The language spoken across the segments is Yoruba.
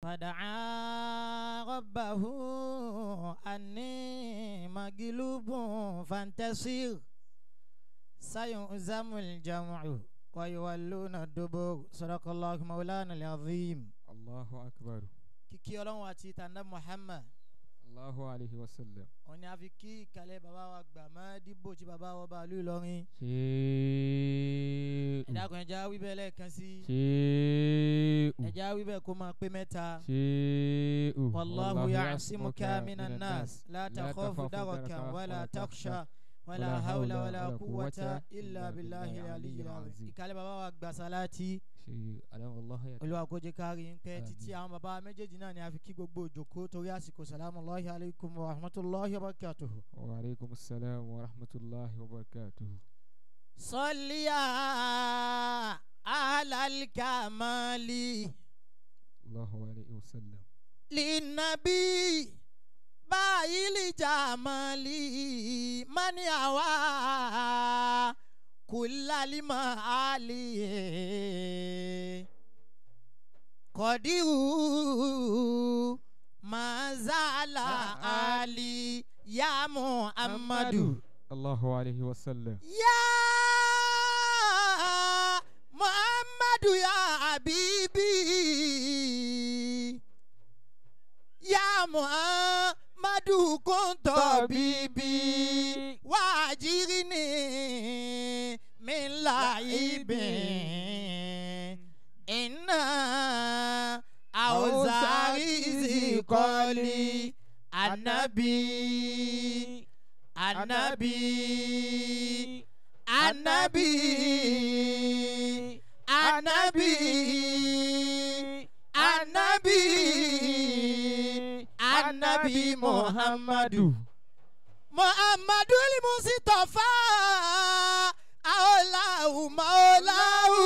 فدعا ربه أني مغلوب فانتصر سيهزم الجمع ويولون الدبر صدق الله مولانا العظيم. الله أكبر. كيكي أولون واتي تندم محمد الله عليه وسلم. on a vu qui calait baba wa gba ma dibo ti baba wa ba lu Ìlọrin. ẹ̀dá kan ẹja wí bẹ́ẹ̀ lẹ́ẹ̀kan sí. ẹja wí bẹ́ẹ̀ kó máa pé mẹ́ta. wallahu ya'simuka minan nas la takhafu darakan wala takhsha wala hawla wala quwwata illa billahi al-aliyyil azim. ìkàlẹ̀ baba wa gba salati. Olúwa kó jẹ́ ká rí ń pẹ́ títí àwọn bàbá méjèèjì náà ni a fi kí gbogbo òjòkó torí àsìkò. Salamullahi alaykum wa rahmatullahi wa barakatuhu. Wa alaykum assalam wa rahmatullahi wa barakatuhu. Salliya alal kamali. Allahu alayhi wa sallam. Linnabi bayili jamali mani awa kullalima ali Qadiru mazala ali ya Muhammadu. Allahu alayhi wa sallam. Ya Muhammadu ya Habibi. Ya Muhammadu kunta bibi wajirini min laibin inna awzari zikoli Annabi Annabi Annabi Annabi Annabi Annabi Muhammadu Muhammadu al-Mustafa Aulahu Maulahu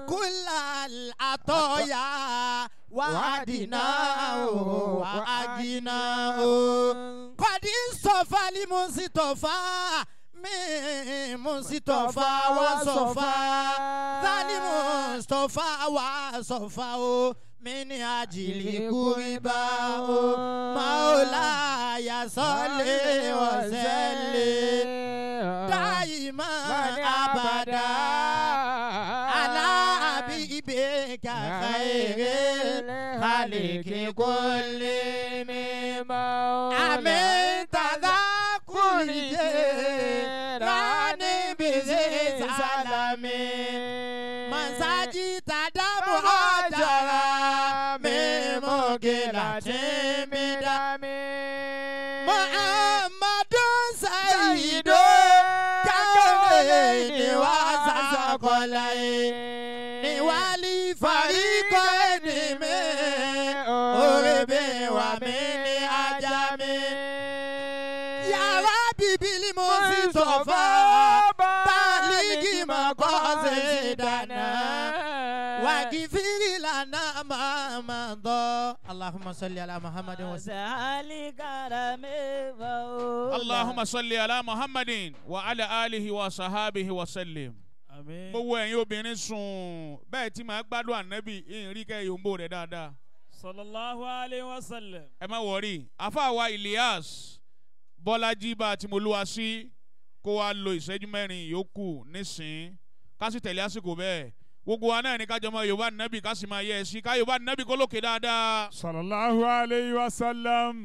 Kullal Atoya Wa'adinahu Wa'aginahu Qadin Sofa al-Mustafa Mi Mustafa wa Sofa Thani Mustafa wa Sofa min ajili kuriba Maulaya salli wa sallim daiman abada ala habibika khairil khaliqi kulli amin tadhakuri rani bizi salamin mansaji tadamu hajara mimogila timidami Muhammadun sayyidu kakone ni wasasa kolai ni wali fariko ni me orebe wa mini ajami ya Rabbi bil Mustafa baligi makoze dana wagifiri lana mamado Allahumma salli ala Muhammadin wa Allahumma salli ala Muhammadin wa ala alihi wa sahabihi wa sallim. Amen. Mo wo ẹ̀yin obìnrin sùn bẹ́ẹ̀ tí màá gbádùn Ànábì ìrìn kẹ́ yòǹbó rẹ̀ dáadáa. Sallallahu alayhi wa sallam. Ẹ má wọrí àfáàwá Ilyas Bọ́lájí bá ti mo lúwa sí kó wá lo ìṣẹ́jú mẹ́rin yòókù nísìn ká sì tẹ̀lé àsìkò bẹ́ẹ̀. Gbogbo wa náà ní kájọ mọ Yorùbá Ànábì ká sì máa yẹ ẹ sí ká Yorùbá Ànábì kó lókè dáadáa. Sallallahu alayhi wa sallam.